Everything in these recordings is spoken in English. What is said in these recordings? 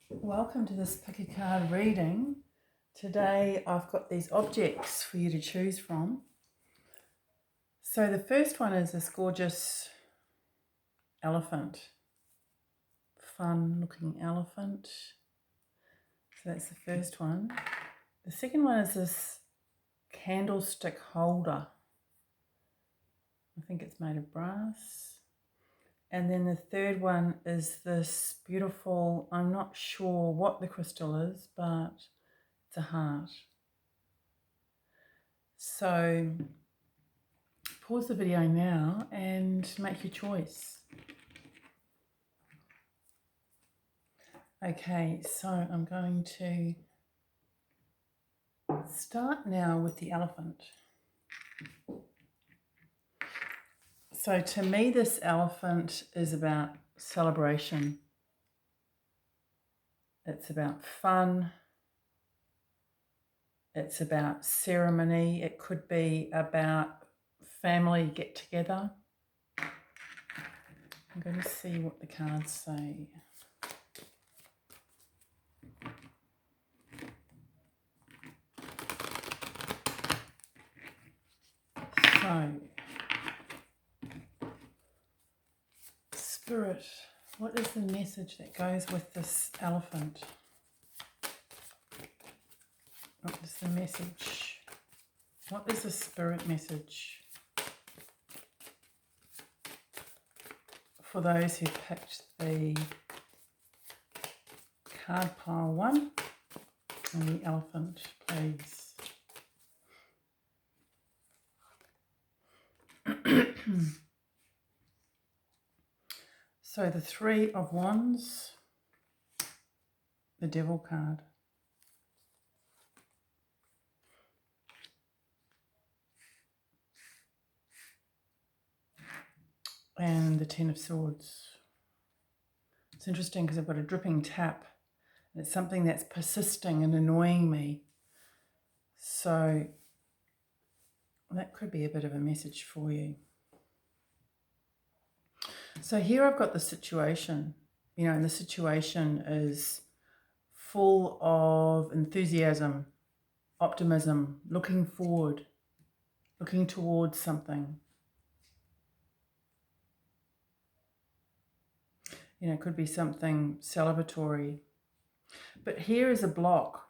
Welcome to this pick a card reading. Today I've got these objects for you to choose from. So the first one is this gorgeous elephant, fun looking elephant. So that's the first one. The second one is this candlestick holder. I think it's made of brass. And then the third one is this beautiful, I'm not sure what the crystal is, but it's a heart. So pause the video now and make your choice. Okay, so I'm going to start now with the elephant. So to me, this elephant is about celebration. It's about fun. It's about ceremony. It could be about family get together. I'm going to see what the cards say. So, Spirit, what is the message that goes with this elephant? What is the message? What is the Spirit message for those who picked the card pile 1 and the elephant, please? So the 3 of Wands, the Devil card. And the 10 of Swords. It's interesting because I've got a dripping tap. And it's something that's persisting and annoying me. So that could be a bit of a message for you. So here I've got the situation, and the situation is full of enthusiasm, optimism, looking forward, looking towards something. It could be something celebratory. But here is a block.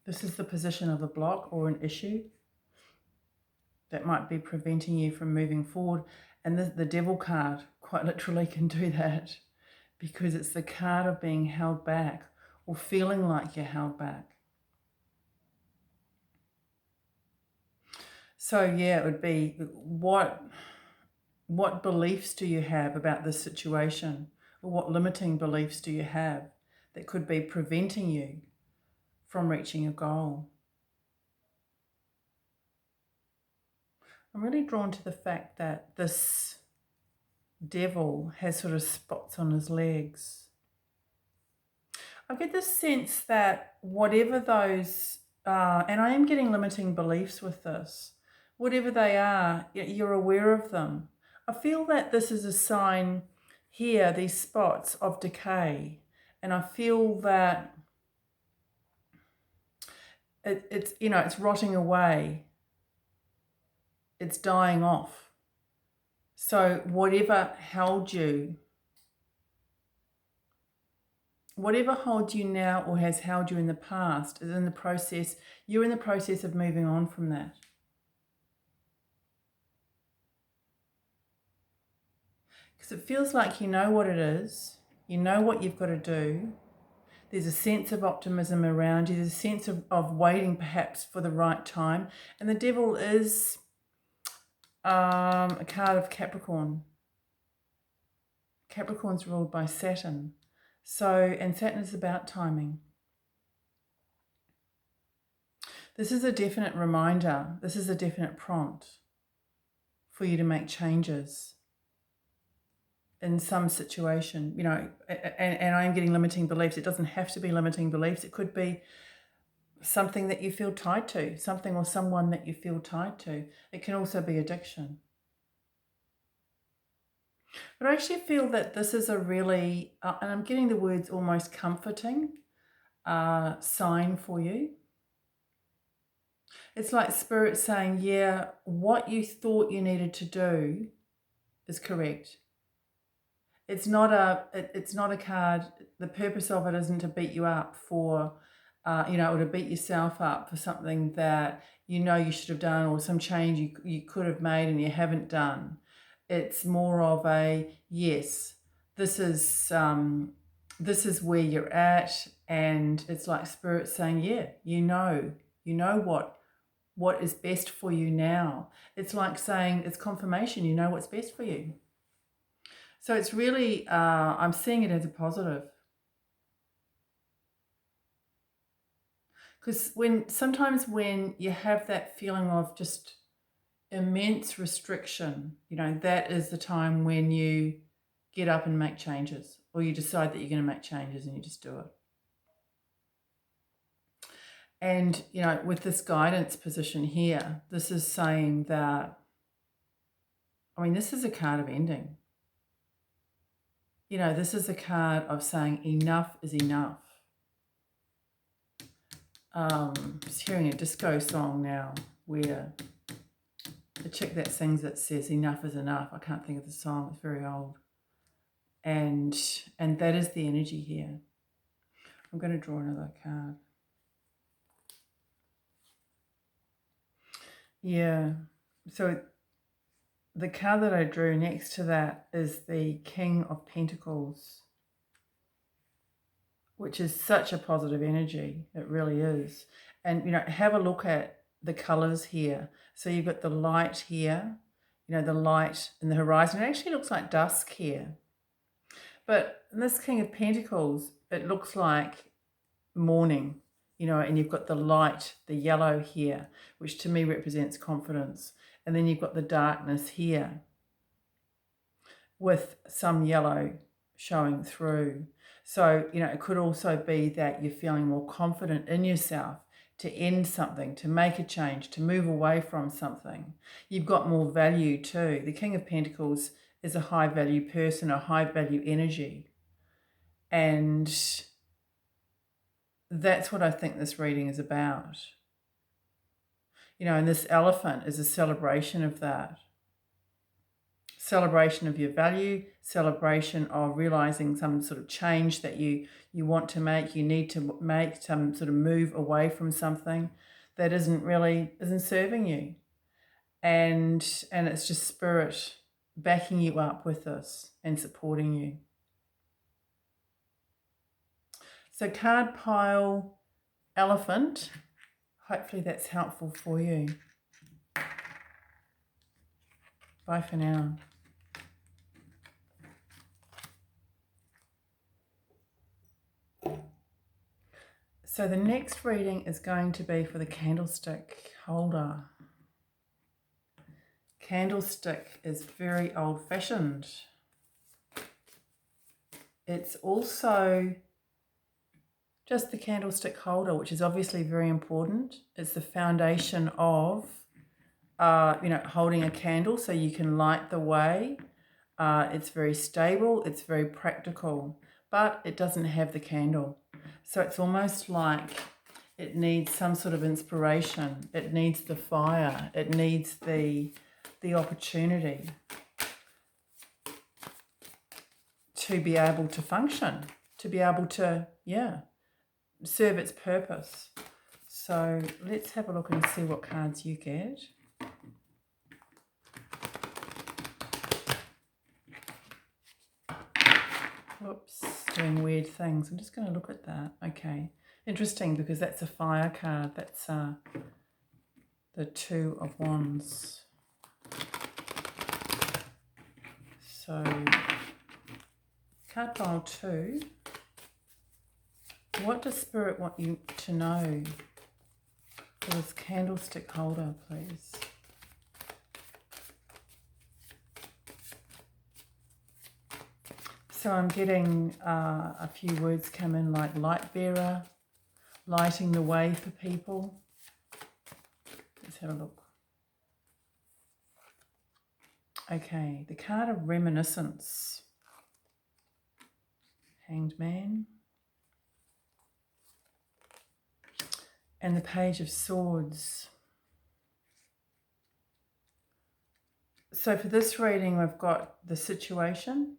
This is the position of a block or an issue that might be preventing you from moving forward. And the Devil card quite literally can do that because it's the card of being held back or feeling like you're held back. So yeah, it would be what beliefs do you have about this situation, or what limiting beliefs do you have that could be preventing you from reaching a goal? I'm really drawn to the fact that this devil has sort of spots on his legs. I get this sense that whatever those are, and I am getting limiting beliefs with this, whatever they are, you're aware of them. I feel that this is a sign here, these spots of decay, and I feel that it's rotting away. It's dying off. So whatever holds you now or has held you in the past is in the process, you're in the process of moving on from that. Because it feels like you know what it is, you know what you've got to do. There's a sense of optimism around you, there's a sense of waiting perhaps for the right time. And the devil is a card of Capricorn. Capricorn's ruled by Saturn. And Saturn is about timing. This is a definite reminder. This is a definite prompt for you to make changes in some situation, and I'm getting limiting beliefs. It doesn't have to be limiting beliefs. It could be something that you feel tied to, something or someone that you feel tied to. It can also be addiction. But I actually feel that this is a really, and I'm getting the words almost comforting, sign for you. It's like Spirit saying, yeah, what you thought you needed to do is correct. It's not a card. The purpose of it isn't to beat you up for, or to beat yourself up for something that you should have done, or some change you could have made and you haven't done. It's more of a, yes, this is where you're at, and it's like Spirit saying, yeah, you know what is best for you now. It's like saying, it's confirmation, you know what's best for you. So it's really, I'm seeing it as a positive. Because sometimes when you have that feeling of just immense restriction, that is the time when you get up and make changes, or you decide that you're going to make changes and you just do it. And, with this guidance position here, this is saying that, this is a card of ending. This is a card of saying enough is enough. Just hearing a disco song now where the chick that sings it says enough is enough. I can't think of the song, it's very old. And that is the energy here. I'm going to draw another card. Yeah, so the card that I drew next to that is the King of Pentacles, which is such a positive energy. It really is. And, have a look at the colours here. So you've got the light here, the light in the horizon. It actually looks like dusk here. But in this King of Pentacles, it looks like morning, and you've got the light, the yellow here, which to me represents confidence. And then you've got the darkness here with some yellow showing through. So, it could also be that you're feeling more confident in yourself to end something, to make a change, to move away from something. You've got more value too. The King of Pentacles is a high value person, a high value energy. And that's what I think this reading is about. And this elephant is a celebration of that. Celebration of your value, celebration of realizing some sort of change that you want to make, you need to make, some sort of move away from something that isn't serving you. And it's just Spirit backing you up with this and supporting you. So card pile elephant, hopefully that's helpful for you. Bye for now. So the next reading is going to be for the candlestick holder. Candlestick is very old-fashioned. It's also just the candlestick holder, which is obviously very important. It's the foundation of, holding a candle so you can light the way. It's very stable, it's very practical, but it doesn't have the candle. So it's almost like it needs some sort of inspiration. It needs the fire. It needs the opportunity to be able to function, to be able to, serve its purpose. So let's have a look and see what cards you get. Whoops, doing weird things. I'm just going to look at that. Okay, interesting, because that's a fire card. That's the Two of Wands. So card pile 2. What does Spirit want you to know for this candlestick holder, please? So I'm getting a few words come in like light bearer, lighting the way for people. Let's have a look. Okay, the card of reminiscence. Hanged Man. And the Page of Swords. So for this reading, we've got the situation,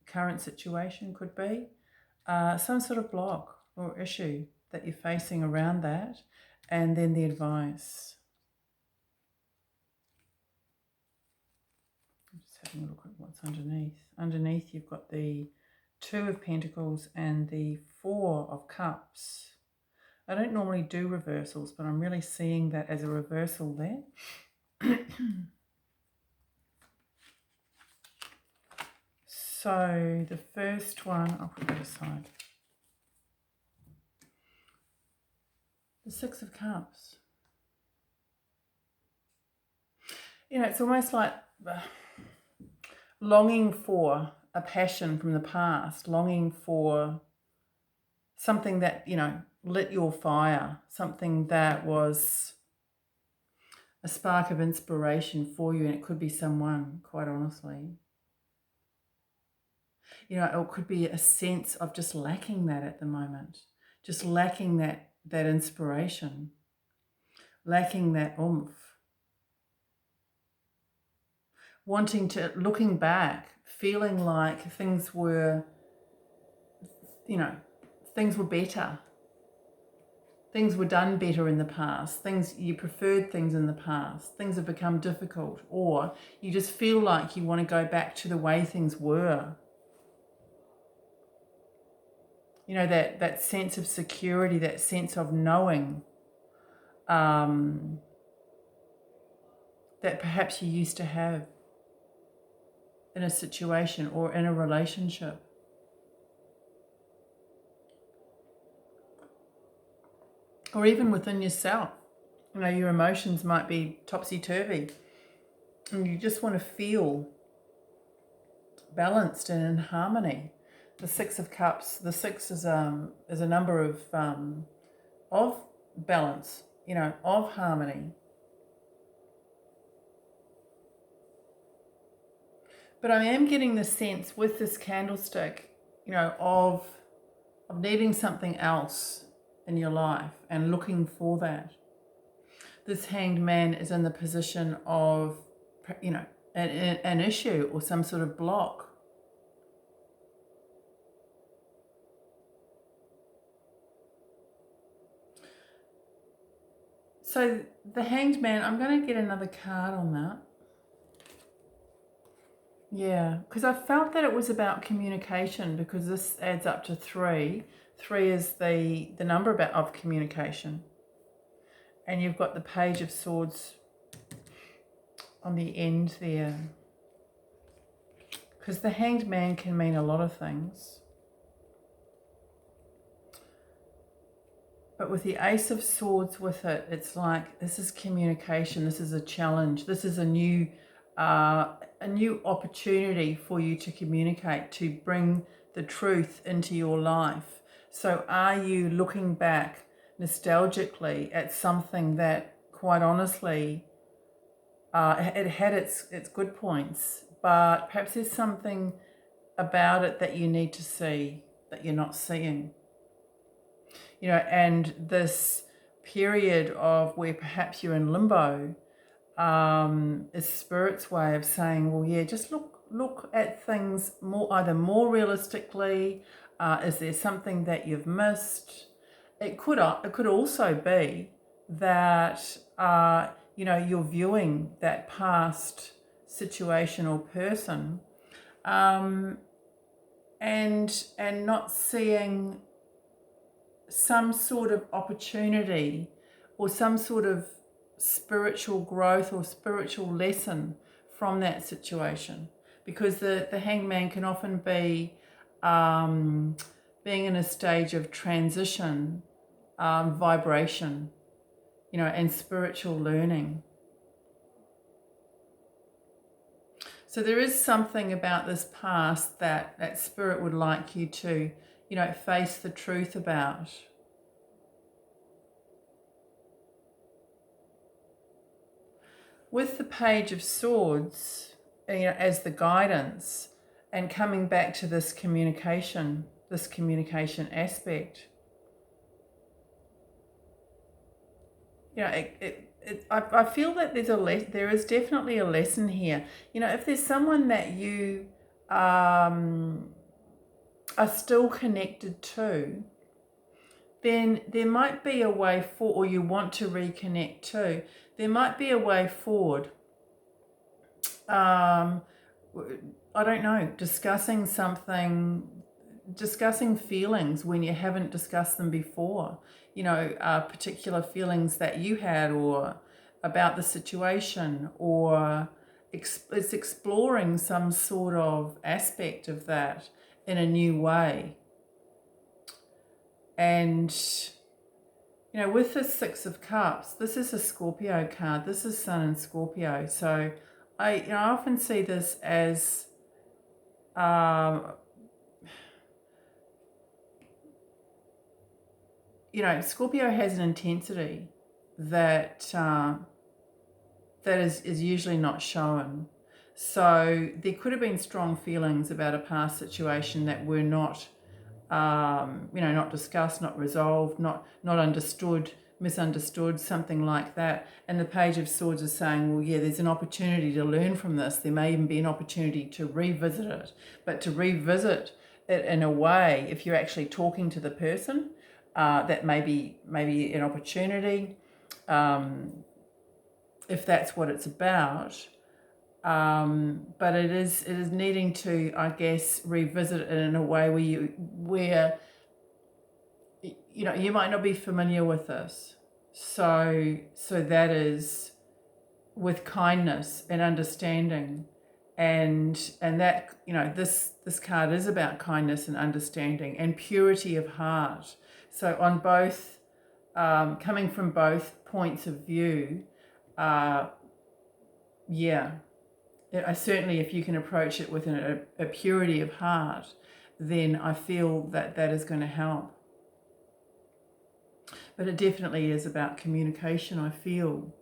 current situation could be, some sort of block or issue that you're facing around that, and then the advice. I'm just having a look at what's underneath. Underneath you've got the Two of Pentacles and the Four of Cups. I don't normally do reversals, but I'm really seeing that as a reversal there. So the first one, I'll put that aside. The Six of Cups. You know, it's almost like longing for a passion from the past, longing for something that, you know, lit your fire, something that was a spark of inspiration for you, and it could be someone, quite honestly. You know, it could be a sense of just lacking that at the moment, just lacking that inspiration, lacking that oomph. Wanting to, looking back, feeling like things were, you know, things were better. Things were done better in the past. You preferred things in the past. Things have become difficult, or you just feel like you want to go back to the way things were. You know, that sense of security, that sense of knowing that perhaps you used to have in a situation or in a relationship. Or even within yourself. You know, your emotions might be topsy-turvy and you just want to feel balanced and in harmony. The Six of Cups, the Six is a number of balance, you know, of harmony. But I am getting the sense with this candlestick, you know, of needing something else in your life and looking for that. This Hanged Man is in the position of, you know, an issue or some sort of block. So the Hanged Man, I'm going to get another card on that. Yeah, because I felt that it was about communication, because this adds up to 3. 3 is the number of communication. And you've got the Page of Swords on the end there. Because the Hanged Man can mean a lot of things. But with the Ace of Swords with it, it's like, this is communication, this is a challenge, this is a new opportunity for you to communicate, to bring the truth into your life. So are you looking back nostalgically at something that, quite honestly, it had its good points, but perhaps there's something about it that you need to see that you're not seeing? You know, and this period of where perhaps you're in limbo is Spirit's way of saying, well, yeah, just look at things either more realistically. Is there something that you've missed? It could also be that you know, you're viewing that past situation or person and not seeing some sort of opportunity or some sort of spiritual growth or spiritual lesson from that situation. Because the Hanged Man can often be being in a stage of transition, vibration, you know, and spiritual learning. So there is something about this past that Spirit would like you to, you know, face the truth about. With the Page of Swords, as the guidance, and coming back to this communication aspect. I feel that there is definitely a lesson here. If there's someone that you are still connected to, then there might be a way or you want to reconnect to, there might be a way forward. I don't know, discussing feelings when you haven't discussed them before, particular feelings that you had or about the situation, or it's exploring some sort of aspect of that in a new way. And with the Six of Cups, this is a Scorpio card. This is Sun in Scorpio. So I often see this as Scorpio has an intensity that is usually not shown. So there could have been strong feelings about a past situation that were not not discussed, not resolved, not understood, misunderstood, something like that. And the Page of Swords is saying, well, yeah, there's an opportunity to learn from this. There may even be an opportunity to revisit it, but to revisit it in a way, if you're actually talking to the person, that may be an opportunity, if that's what it's about. But it is needing to, I guess, revisit it in a way where you might not be familiar with this. So that is with kindness and understanding, and that this card is about kindness and understanding and purity of heart. So on both, coming from both points of view, certainly if you can approach it with a purity of heart, then I feel that is going to help. But it definitely is about communication, I feel.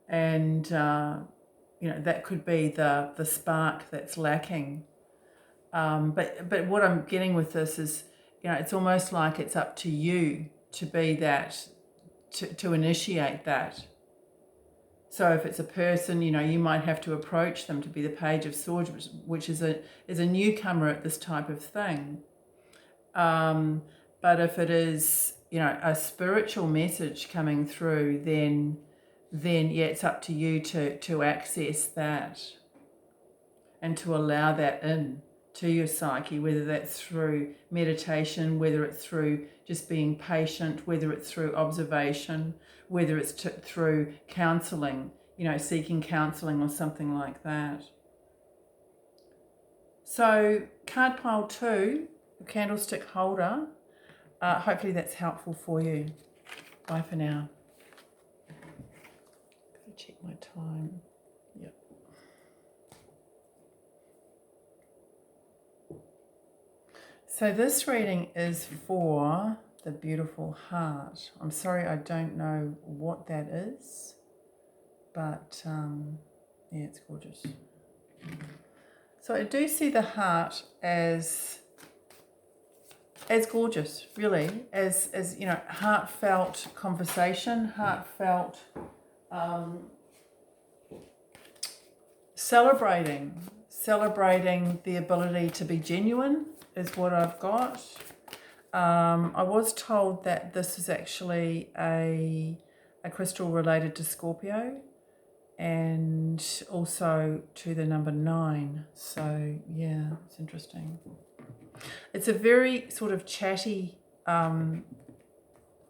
And, that could be the spark that's lacking. But what I'm getting with this is, it's almost like it's up to you to be that, to initiate that. So if it's a person, you might have to approach them to be the Page of Swords, which is a newcomer at this type of thing. But if it is, a spiritual message coming through, then it's up to you to access that and to allow that in to your psyche, whether that's through meditation, whether it's through just being patient, whether it's through observation, whether it's through counselling, seeking counselling or something like that. So card pile 2, the candlestick holder. Hopefully that's helpful for you. Bye for now. Gotta check my time. Yep. So this reading is for the beautiful heart. I'm sorry, I don't know what that is, but yeah, it's gorgeous. So I do see the heart as gorgeous, really, as heartfelt conversation, heartfelt celebrating the ability to be genuine is what I've got. I was told that this is actually a crystal related to Scorpio and also to the number 9. So yeah, it's interesting. It's a very sort of chatty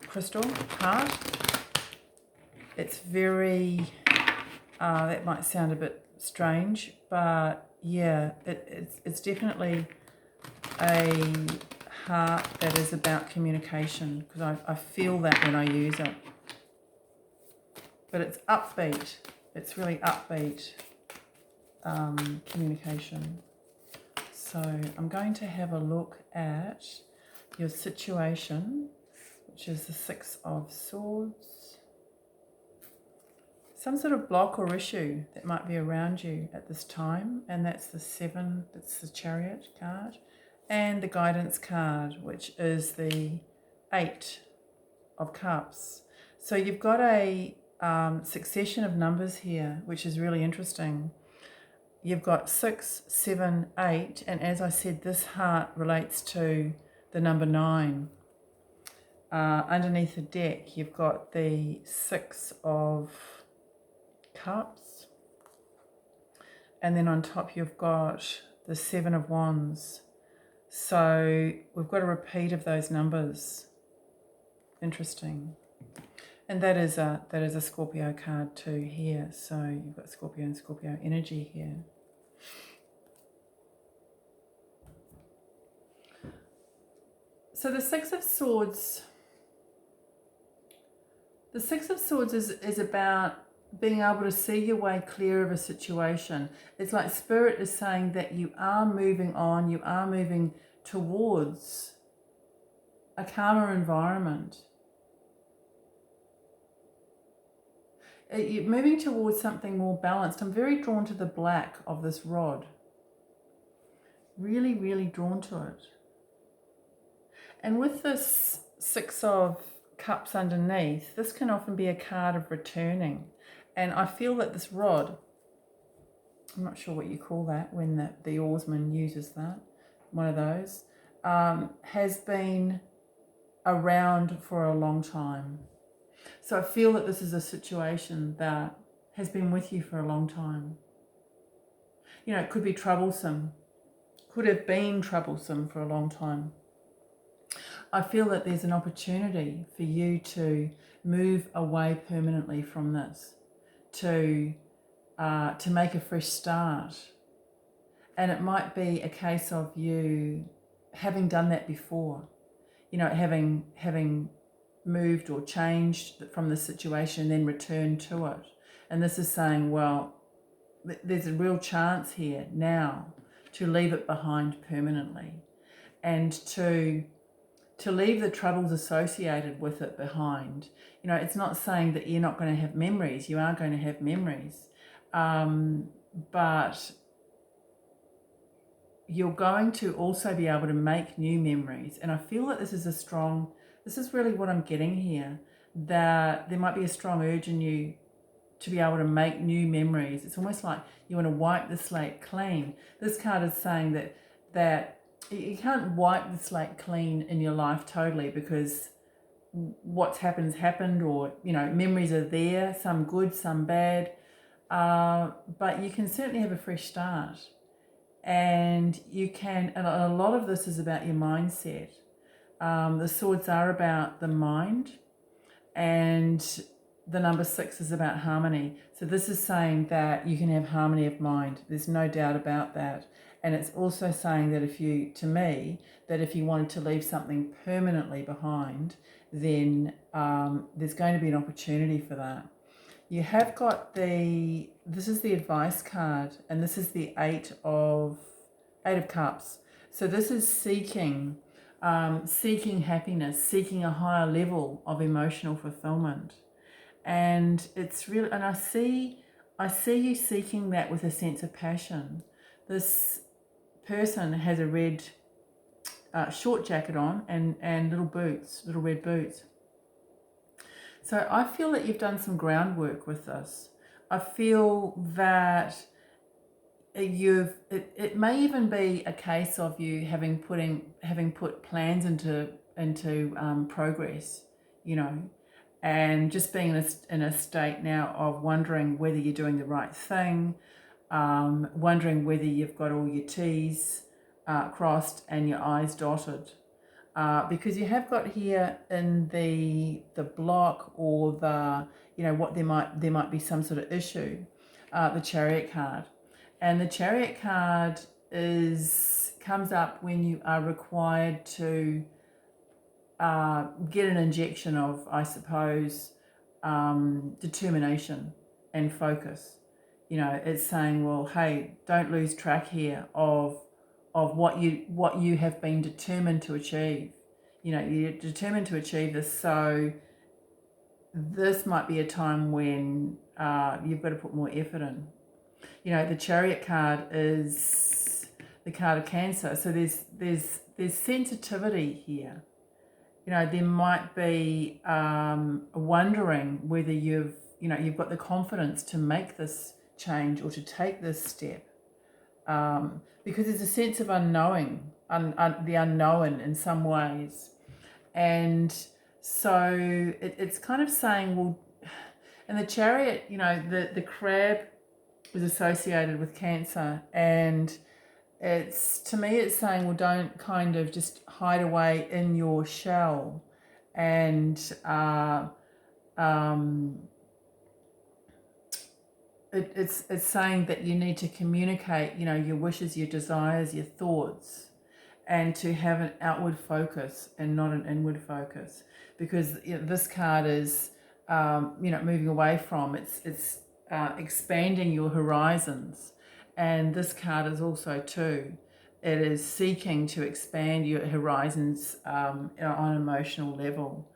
crystal heart. It's very, that might sound a bit strange, but yeah, it's definitely a heart that is about communication, because I feel that when I use it. But it's upbeat. It's really upbeat communication. So I'm going to have a look at your situation, which is the 6 of Swords. some sort of block or issue that might be around you at this time, and that's the 7, that's the Chariot card, and the Guidance card, which is the 8 of Cups. So you've got a succession of numbers here, which is really interesting. You've got 6, 7, 8, and as I said, this heart relates to the number 9. Underneath the deck, you've got the 6 of Cups, and then on top you've got the 7 of Wands. So we've got a repeat of those numbers. Interesting. And that is a Scorpio card too here. So you've got Scorpio and Scorpio energy here. So the Six of Swords, is about being able to see your way clear of a situation. It's like Spirit is saying that you are moving on, you are moving towards a calmer environment. You're moving towards something more balanced. I'm very drawn to the black of this rod. Really, really drawn to it. And with this 6 of Cups underneath, this can often be a card of returning. And I feel that this rod, I'm not sure what you call that when the oarsman uses that, one of those, has been around for a long time. So I feel that this is a situation that has been with you for a long time. You know, it could be troublesome, could have been troublesome for a long time. I feel that there's an opportunity for you to move away permanently from this, to make a fresh start. And it might be a case of you having done that before, you know, having moved or changed from the situation and then returned to it. And this is saying, well, there's a real chance here now to leave it behind permanently and to leave the troubles associated with it behind. You know, it's not saying that you're not going to have memories. You are going to have memories. But you're going to also be able to make new memories. And I feel that this is really what I'm getting here, that there might be a strong urge in you to be able to make new memories. It's almost like you want to wipe the slate clean. This card is saying that you can't wipe the slate clean in your life totally, because what's happened, or, you know, memories are there, some good, some bad, but you can certainly have a fresh start. And you can, and a lot of this is about your mindset. The swords are about the mind, and the number 6 is about harmony. So this is saying that you can have harmony of mind. There's no doubt about that. And it's also saying that if you wanted to leave something permanently behind, then there's going to be an opportunity for that. You have got this is the advice card, and this is the 8 of Cups. So this is seeking happiness, seeking a higher level of emotional fulfillment. And it's really, and I see you seeking that with a sense of passion. This person has a red short jacket on and little red boots. So I feel that you've done some groundwork with this. I feel that it may even be a case of you having put plans into progress, you know, and just being in a state now of wondering whether you're doing the right thing, wondering whether you've got all your T's crossed and your I's dotted. Because you have got here in the block, or the, you know, what there might be some sort of issue, the Chariot card. And the Chariot card comes up when you are required to get an injection of, I suppose, determination and focus. You know, it's saying, well, hey, don't lose track here of what you have been determined to achieve. You know, you're determined to achieve this, so this might be a time when you've got to put more effort in. You know, the Chariot card is the card of Cancer, so there's sensitivity here. You know, there might be wondering whether you've got the confidence to make this change or to take this step, because there's a sense of unknowing, the unknown in some ways, and so it's kind of saying, well, in the Chariot, you know, the crab is associated with Cancer, and to me it's saying, well, don't kind of just hide away in your shell, and it's saying that you need to communicate, you know, your wishes, your desires, your thoughts, and to have an outward focus and not an inward focus, because this card is moving away from, it's expanding your horizons. And this card is also too, it is seeking to expand your horizons on an emotional level.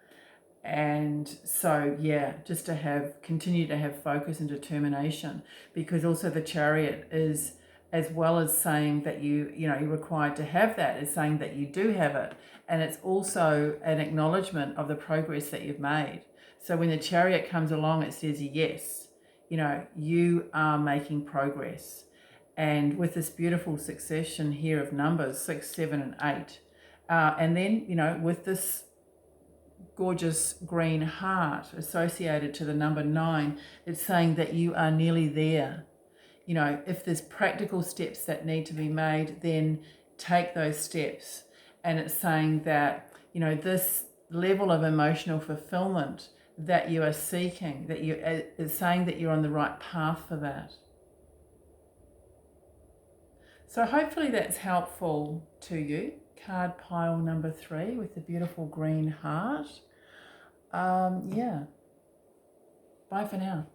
And so, yeah, just to continue to have focus and determination, because also the Chariot is, as well as saying that you're required to have that, is saying that you do have it. And it's also an acknowledgement of the progress that you've made. So when the Chariot comes along, it says, yes, you know, you are making progress. And with this beautiful succession here of numbers 6, 7, and 8, and then, you know, with this gorgeous green heart associated to the number 9, it's saying that you are nearly there. You know, if there's practical steps that need to be made, then take those steps. And it's saying that, you know, this level of emotional fulfillment that you are seeking, that it's saying that you're on the right path for that. So hopefully that's helpful to you. Card pile number 3 with the beautiful green heart. Yeah. Bye for now.